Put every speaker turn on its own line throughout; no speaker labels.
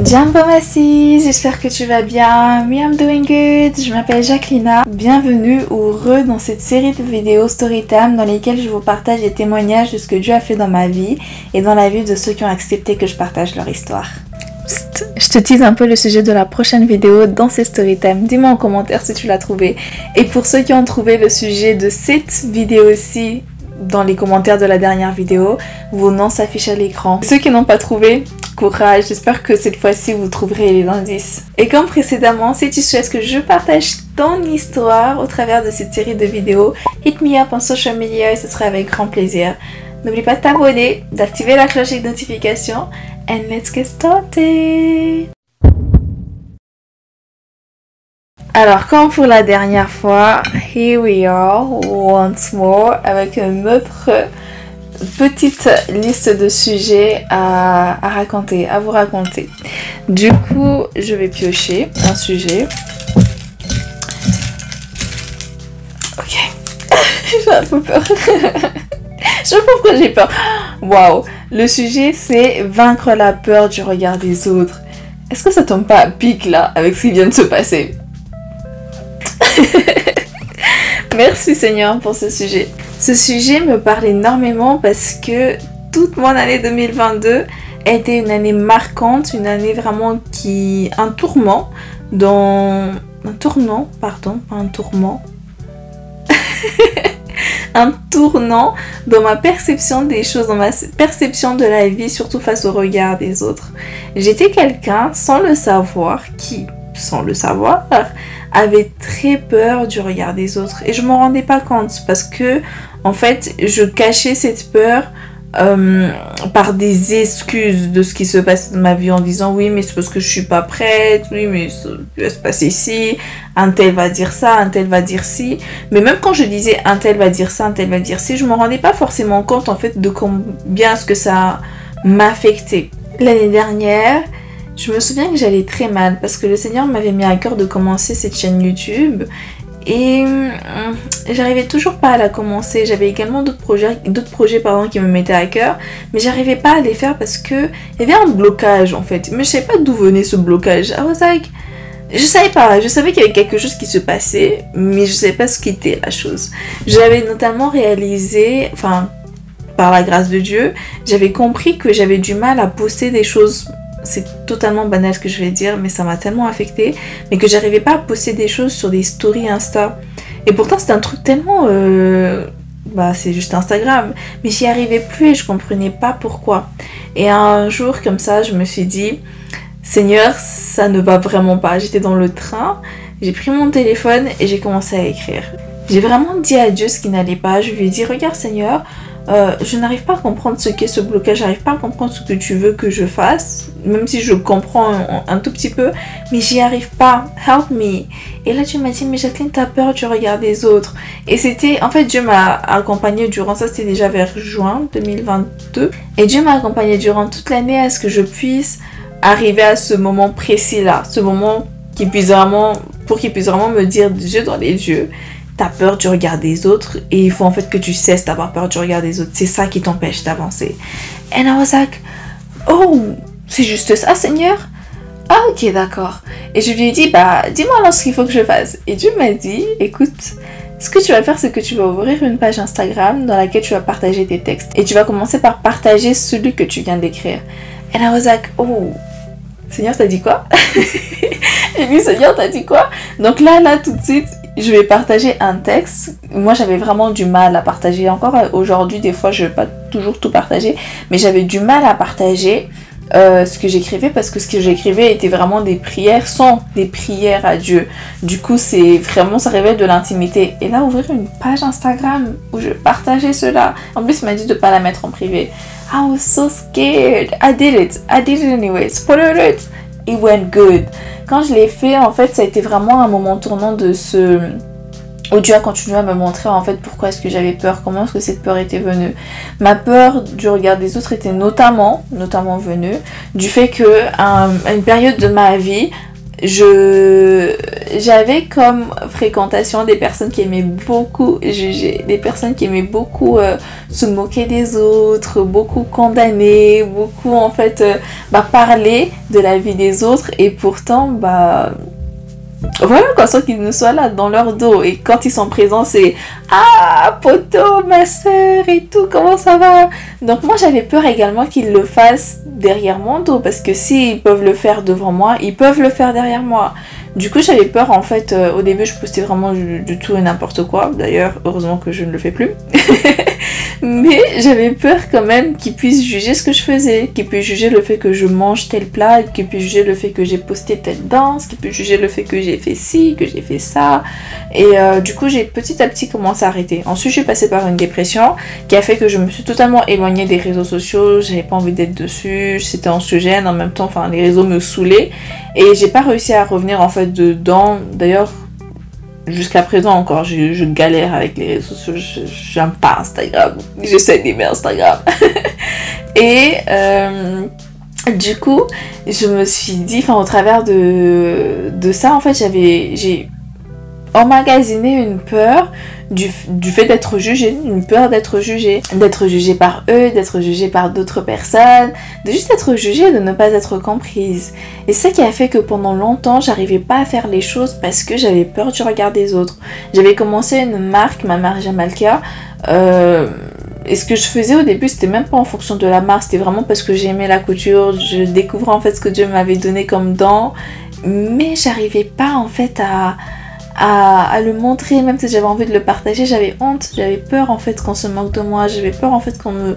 Jumbo Massi, j'espère que tu vas bien. Me, I'm doing good. Je m'appelle Jacquelina. Bienvenue ou re dans cette série de vidéos Storytime dans lesquelles je vous partage des témoignages de ce que Dieu a fait dans ma vie et dans la vie de ceux qui ont accepté que je partage leur histoire. Psst, je te tease un peu le sujet de la prochaine vidéo dans ces Storytime. Dis-moi en commentaire si tu l'as trouvé. Et pour ceux qui ont trouvé le sujet de cette vidéo-ci, dans les commentaires de la dernière vidéo, vos noms s'affichent à l'écran. Ceux qui n'ont pas trouvé, courage, j'espère que cette fois-ci vous trouverez les indices. Et comme précédemment, si tu souhaites que je partage ton histoire au travers de cette série de vidéos, hit me up en social media et ce sera avec grand plaisir. N'oublie pas de t'abonner, d'activer la cloche de notification, and let's get started! Alors, comme pour la dernière fois, here we are once more avec une autre petite liste de sujets à raconter, à vous raconter. Du coup, je vais piocher un sujet. Ok, j'ai un peu peur. Je sais pas pourquoi j'ai peur. Waouh, le sujet c'est vaincre la peur du regard des autres. Est-ce que ça tombe pas à pic là avec ce qui vient de se passer? Merci Seigneur pour ce sujet. Ce sujet me parle énormément parce que toute mon année 2022 a été une année marquante, une année vraiment qui... un tournant dans... un tournant dans ma perception des choses, dans ma perception de la vie, surtout face au regard des autres. J'étais quelqu'un, sans le savoir, qui, sans le savoir, avait très peur du regard des autres. Et je m'en rendais pas compte parce que, en fait, je cachais cette peur par des excuses de ce qui se passe dans ma vie en disant oui mais c'est parce que je suis pas prête, oui mais ça va se passer ici, un tel va dire ça, un tel va dire ci. Mais même quand je disais un tel va dire ça, un tel va dire ci, je me rendais pas forcément compte en fait de combien est-ce que ça m'affectait. L'année dernière, je me souviens que j'allais très mal parce que le Seigneur m'avait mis à cœur de commencer cette chaîne YouTube et j'arrivais toujours pas à la commencer. J'avais également d'autres projets qui me mettaient à cœur, mais j'arrivais pas à les faire parce que il y avait un blocage en fait. Mais je savais pas d'où venait ce blocage. I was like, je savais pas, je savais qu'il y avait quelque chose qui se passait, mais je savais pas ce qu'était la chose. J'avais notamment réalisé, enfin par la grâce de Dieu, j'avais compris que j'avais du mal à poster des choses. C'est totalement banal ce que je vais dire, mais ça m'a tellement affectée, mais que j'arrivais pas à poster des choses sur des stories Insta. Et pourtant c'est un truc tellement... c'est juste Instagram. Mais j'y arrivais plus et je comprenais pas pourquoi. Et un jour comme ça, je me suis dit, Seigneur, ça ne va vraiment pas. J'étais dans le train, j'ai pris mon téléphone et j'ai commencé à écrire. J'ai vraiment dit à Dieu ce qui n'allait pas. Je lui ai dit, regarde Seigneur, je n'arrive pas à comprendre ce qu'est ce blocage, j'arrive pas à comprendre ce que tu veux que je fasse, même si je comprends un tout petit peu, mais j'y arrive pas, help me. Et là tu m'as dit, mais Jacqueline, t'as peur du regard des autres. Et c'était, en fait Dieu m'a accompagnée durant, ça c'était déjà vers juin 2022, et Dieu m'a accompagnée durant toute l'année à ce que je puisse arriver à ce moment précis là, ce moment qui puisse vraiment, pour qu'il puisse vraiment me dire des yeux dans les yeux, t'as peur du regard des autres et il faut en fait que tu cesses d'avoir peur du regard des autres. C'est ça qui t'empêche d'avancer. And I was like, oh, c'est juste ça, Seigneur? Ah, ok, d'accord. Et je lui ai dit, dis-moi alors ce qu'il faut que je fasse. Et Dieu m'a dit, écoute, ce que tu vas faire, c'est que tu vas ouvrir une page Instagram dans laquelle tu vas partager tes textes. Et tu vas commencer par partager celui que tu viens d'écrire. And I was like, oh, Seigneur, t'as dit quoi? J'ai dit, Seigneur, t'as dit quoi? Donc là, tout de suite, je vais partager un texte. Moi, j'avais vraiment du mal à partager. Encore aujourd'hui, des fois, je ne vais pas toujours tout partager. Mais j'avais du mal à partager ce que j'écrivais parce que ce que j'écrivais était vraiment des prières, sont des prières à Dieu. Du coup, c'est vraiment, ça révèle de l'intimité. Et là, ouvrir une page Instagram où je partageais cela. En plus, il m'a dit de ne pas la mettre en privé. I was so scared. I did it anyway. Spoiler it. It went good. Quand je l'ai fait, en fait, ça a été vraiment un moment tournant de ce... où Dieu a continué à me montrer, en fait, pourquoi est-ce que j'avais peur, comment est-ce que cette peur était venue. Ma peur du regard des autres était notamment venue du fait que, à une période de ma vie, j'avais comme fréquentation des personnes qui aimaient beaucoup juger, des personnes qui aimaient beaucoup se moquer des autres, beaucoup condamner, beaucoup en fait parler de la vie des autres, et pourtant voilà quoi, sans qu'ils ne soient là dans leur dos, et quand ils sont présents c'est ah poto ma soeur et tout, comment ça va. Donc moi j'avais peur également qu'ils le fassent derrière mon dos, parce que s'ils peuvent le faire devant moi, ils peuvent le faire derrière moi. Du coup j'avais peur en fait, au début je postais vraiment du tout et n'importe quoi, d'ailleurs heureusement que je ne le fais plus. Mais j'avais peur quand même qu'ils puissent juger ce que je faisais, qu'ils puissent juger le fait que je mange tel plat, qu'ils puissent juger le fait que j'ai posté telle danse, qu'ils puissent juger le fait que j'ai fait ci, que j'ai fait ça. Et du coup j'ai petit à petit commencé à arrêter. Ensuite je suis passée par une dépression qui a fait que je me suis totalement éloignée des réseaux sociaux, j'avais pas envie d'être dessus, c'était anxiogène en même temps, enfin les réseaux me saoulaient. Et j'ai pas réussi à revenir en fait dedans, d'ailleurs. Jusqu'à présent encore, je galère avec les réseaux sociaux, j'aime pas Instagram, j'essaie d'aimer Instagram. Et du coup, je me suis dit, enfin au travers de ça, en fait, j'ai emmagasiné une peur du fait d'être jugée, une peur d'être jugée par eux, d'être jugée par d'autres personnes, de juste être jugée, de ne pas être comprise. Et c'est ça qui a fait que pendant longtemps, j'arrivais pas à faire les choses parce que j'avais peur du regard des autres. J'avais commencé une marque, ma marque Jamalka, et ce que je faisais au début, c'était même pas en fonction de la marque, c'était vraiment parce que j'aimais la couture, je découvrais en fait ce que Dieu m'avait donné comme don, mais j'arrivais pas en fait à le montrer, même si j'avais envie de le partager, j'avais honte, j'avais peur en fait qu'on se moque de moi, j'avais peur en fait qu'on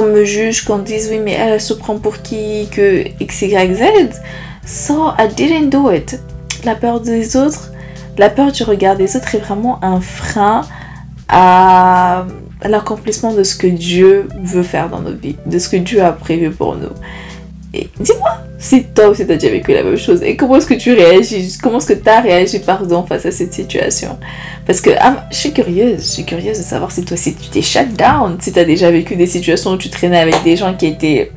me juge, qu'on dise oui mais elle se prend pour qui, que X, Y, Z. So I didn't do it. La peur des autres, la peur du regard des autres est vraiment un frein à l'accomplissement de ce que Dieu veut faire dans nos vies, de ce que Dieu a prévu pour nous. Et dis-moi si toi aussi t'as déjà vécu la même chose, et comment est-ce que tu réagis, comment est-ce que t'as réagi face à cette situation. Parce que je suis curieuse de savoir si toi aussi tu t'es shut down, si t'as déjà vécu des situations où tu traînais avec des gens qui étaient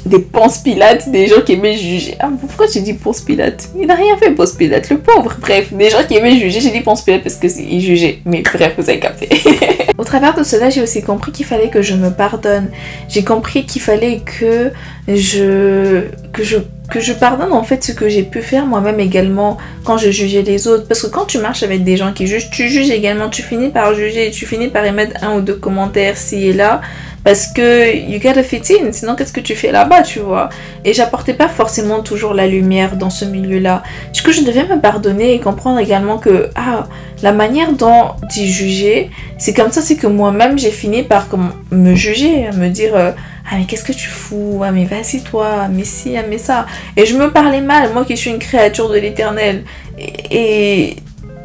des Ponce Pilate, des gens qui aimaient juger. Pourquoi tu dis Ponce Pilate? Il n'a rien fait Ponce Pilate, le pauvre. Bref, des gens qui aimaient juger, j'ai dit Ponce Pilate parce qu'il jugeait. Mais bref, vous avez capté. Au travers de cela, j'ai aussi compris qu'il fallait que je me pardonne. J'ai compris qu'il fallait que je pardonne en fait ce que j'ai pu faire moi-même également quand je jugeais les autres. Parce que quand tu marches avec des gens qui jugent, tu juges également, tu finis par juger, tu finis par émettre 1 ou 2 commentaires ci et là. Parce que you gotta fit in, sinon qu'est-ce que tu fais là-bas, tu vois. Et j'apportais pas forcément toujours la lumière dans ce milieu-là. Du coup, je devais me pardonner et comprendre également que la manière dont ils jugeaient, c'est comme ça, c'est que moi-même j'ai fini par me juger, me dire mais qu'est-ce que tu fous, mais vas-y toi, mais si, mais ça. Et je me parlais mal, moi qui suis une créature de l'Éternel. Et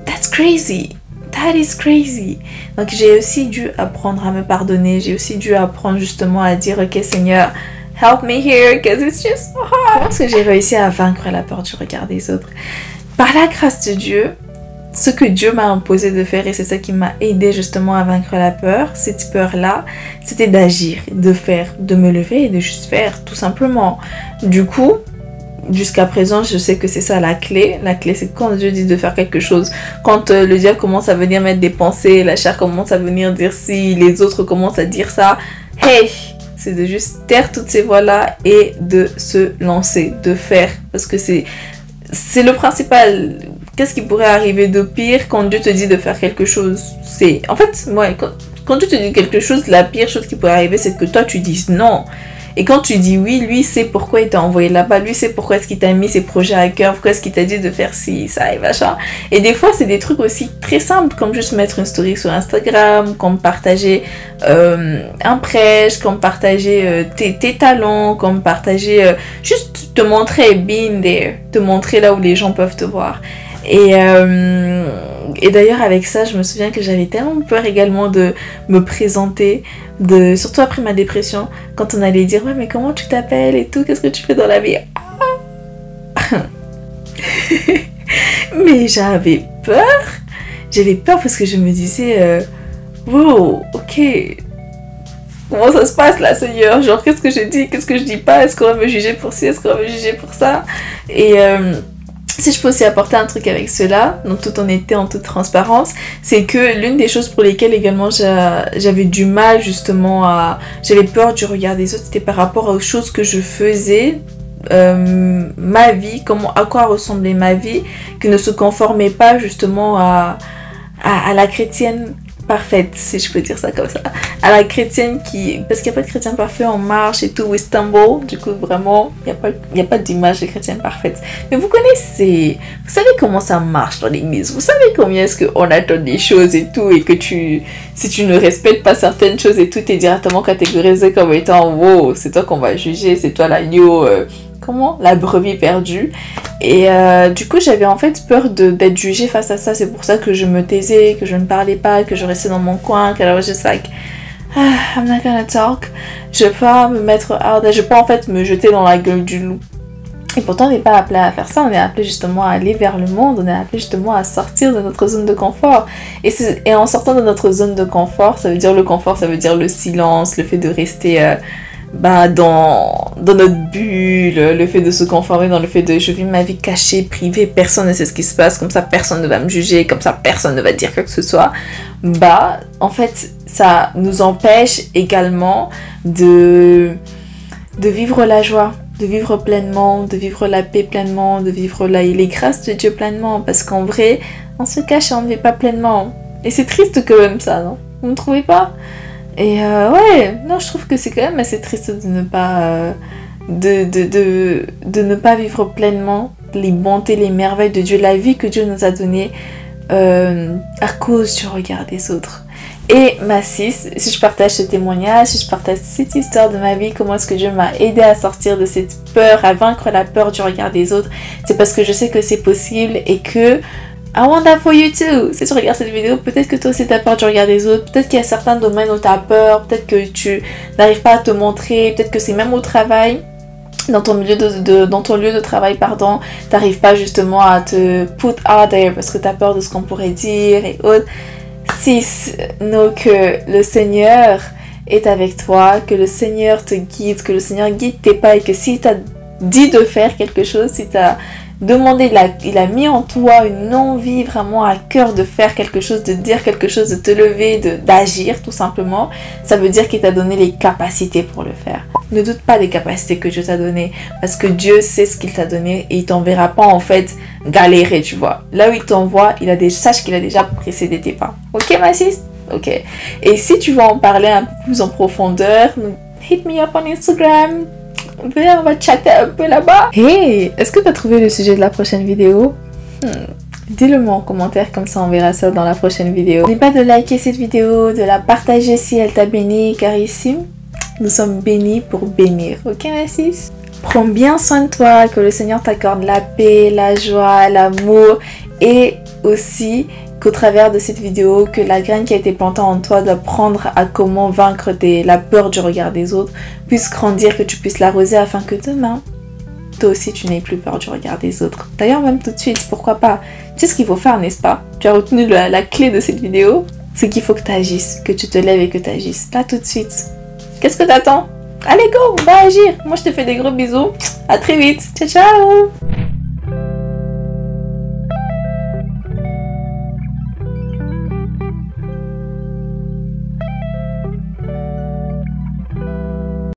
that's crazy. That is crazy. Donc j'ai aussi dû apprendre à me pardonner. J'ai aussi dû apprendre justement à dire ok Seigneur, help me here because it's just so hard. Parce que j'ai réussi à vaincre la peur du regard des autres. Par la grâce de Dieu, ce que Dieu m'a imposé de faire, et c'est ça qui m'a aidé justement à vaincre la peur, cette peur-là, c'était d'agir, de faire, de me lever et de juste faire, tout simplement. Du coup, jusqu'à présent, je sais que c'est ça la clé. La clé, c'est quand Dieu dit de faire quelque chose. Quand le diable commence à venir mettre des pensées, la chair commence à venir dire si, les autres commencent à dire ça. Hey! C'est de juste taire toutes ces voix-là et de se lancer, de faire. Parce que c'est le principal. Qu'est-ce qui pourrait arriver de pire quand Dieu te dit de faire quelque chose? En fait, quand Dieu te dit quelque chose, la pire chose qui pourrait arriver, c'est que toi, tu dises non. Et quand tu dis oui, lui sait pourquoi il t'a envoyé là-bas, lui sait pourquoi est-ce qu'il t'a mis ses projets à cœur, pourquoi est-ce qu'il t'a dit de faire ci, ça et machin. Et des fois, c'est des trucs aussi très simples, comme juste mettre une story sur Instagram, comme partager un prêche, comme partager tes talents, comme partager, juste te montrer being there, te montrer là où les gens peuvent te voir. Et d'ailleurs avec ça, je me souviens que j'avais tellement peur également de me présenter, surtout après ma dépression, quand on allait dire ouais mais comment tu t'appelles et tout, qu'est-ce que tu fais dans la vie. Mais j'avais peur parce que je me disais wow, ok, Comment ça se passe là, Seigneur? Genre, qu'est-ce que je dis, qu'est-ce que je dis pas? Est-ce qu'on va me juger pour ci, est-ce qu'on va me juger pour ça? Et si je peux aussi apporter un truc avec cela, dans toute honnêteté, en toute transparence, c'est que l'une des choses pour lesquelles également j'avais du mal justement à... J'avais peur du regard des autres, c'était par rapport aux choses que je faisais, ma vie, à quoi ressemblait ma vie, qui ne se conformait pas justement à la chrétienne parfaite, si je peux dire ça comme ça, à la chrétienne parce qu'il n'y a pas de chrétien parfait, on marche et tout, we stumble, du coup vraiment il n'y a pas d'image de chrétienne parfaite. Mais vous savez comment ça marche dans l'église, vous savez combien est-ce qu'on attend des choses et tout, et que si tu ne respectes pas certaines choses et tout, t'es directement catégorisé comme étant wow, c'est toi qu'on va juger, c'est toi l'agneau, la brebis perdue. Et du coup j'avais en fait peur d'être jugée face à ça. C'est pour ça que je me taisais, que je ne parlais pas, que je restais dans mon coin, que I was just like I'm not gonna talk. Je vais pas me mettre out, je vais pas en fait me jeter dans la gueule du loup. Et pourtant on n'est pas appelé à faire ça, on est appelé justement à aller vers le monde, on est appelé justement à sortir de notre zone de confort. Et en sortant de notre zone de confort, ça veut dire le confort, ça veut dire le silence, le fait de rester dans notre bulle, le fait de se conformer dans le fait de je vis ma vie cachée, privée, personne ne sait ce qui se passe, comme ça personne ne va me juger, comme ça personne ne va dire quoi que ce soit, en fait ça nous empêche également de vivre la joie, de vivre pleinement, de vivre la paix pleinement, de vivre les grâces de Dieu pleinement, parce qu'en vrai on se cache et on ne vit pas pleinement, et c'est triste quand même ça, non? Vous ne trouvez pas? Et je trouve que c'est quand même assez triste de ne pas de ne pas vivre pleinement les bontés, les merveilles de Dieu, la vie que Dieu nous a donnée à cause du regard des autres. Et ma sis, si je partage ce témoignage, si je partage cette histoire de ma vie, comment est-ce que Dieu m'a aidé à sortir de cette peur, à vaincre la peur du regard des autres, c'est parce que je sais que c'est possible et que I want that for you too. Si tu regardes cette vidéo, peut-être que toi aussi t'as peur du regard des autres, peut-être qu'il y a certains domaines où t'as peur, peut-être que tu n'arrives pas à te montrer, peut-être que c'est même au travail, dans ton lieu de travail, t'arrives pas justement à te put out there parce que t'as peur de ce qu'on pourrait dire et autres. Que le Seigneur est avec toi, que le Seigneur te guide, que le Seigneur guide tes pas, et que si t'as dit de faire quelque chose, si t'as demandé, il a mis en toi une envie vraiment à cœur de faire quelque chose, de dire quelque chose, de te lever, d'agir tout simplement, ça veut dire qu'il t'a donné les capacités pour le faire. Ne doute pas des capacités que Dieu t'a données, parce que Dieu sait ce qu'il t'a donné et il t'enverra pas en fait galérer, tu vois. Là où il t'envoie, sache qu'il a déjà précédé tes pas. Ok ma sis? Ok. Et si tu veux en parler un peu plus en profondeur, hit me up on Instagram. Viens, on va chatter un peu là-bas. Hey, est-ce que tu as trouvé le sujet de la prochaine vidéo? Dis-le moi en commentaire, comme ça on verra ça dans la prochaine vidéo. N'oublie pas de liker cette vidéo, de la partager si elle t'a béni, car ici, nous sommes bénis pour bénir. Ok ma sis? Prends bien soin de toi, que le Seigneur t'accorde la paix, la joie, l'amour, et aussi qu'au travers de cette vidéo, que la graine qui a été plantée en toi d'apprendre à comment vaincre la peur du regard des autres puisse grandir, que tu puisses l'arroser afin que demain, toi aussi tu n'aies plus peur du regard des autres. D'ailleurs même tout de suite, pourquoi pas? Tu sais ce qu'il faut faire, n'est-ce pas? Tu as retenu la clé de cette vidéo? C'est qu'il faut que tu agisses, que tu te lèves et que tu agisses. Là tout de suite. Qu'est-ce que t'attends? Allez go, on va agir. Moi je te fais des gros bisous. À très vite. Ciao ciao.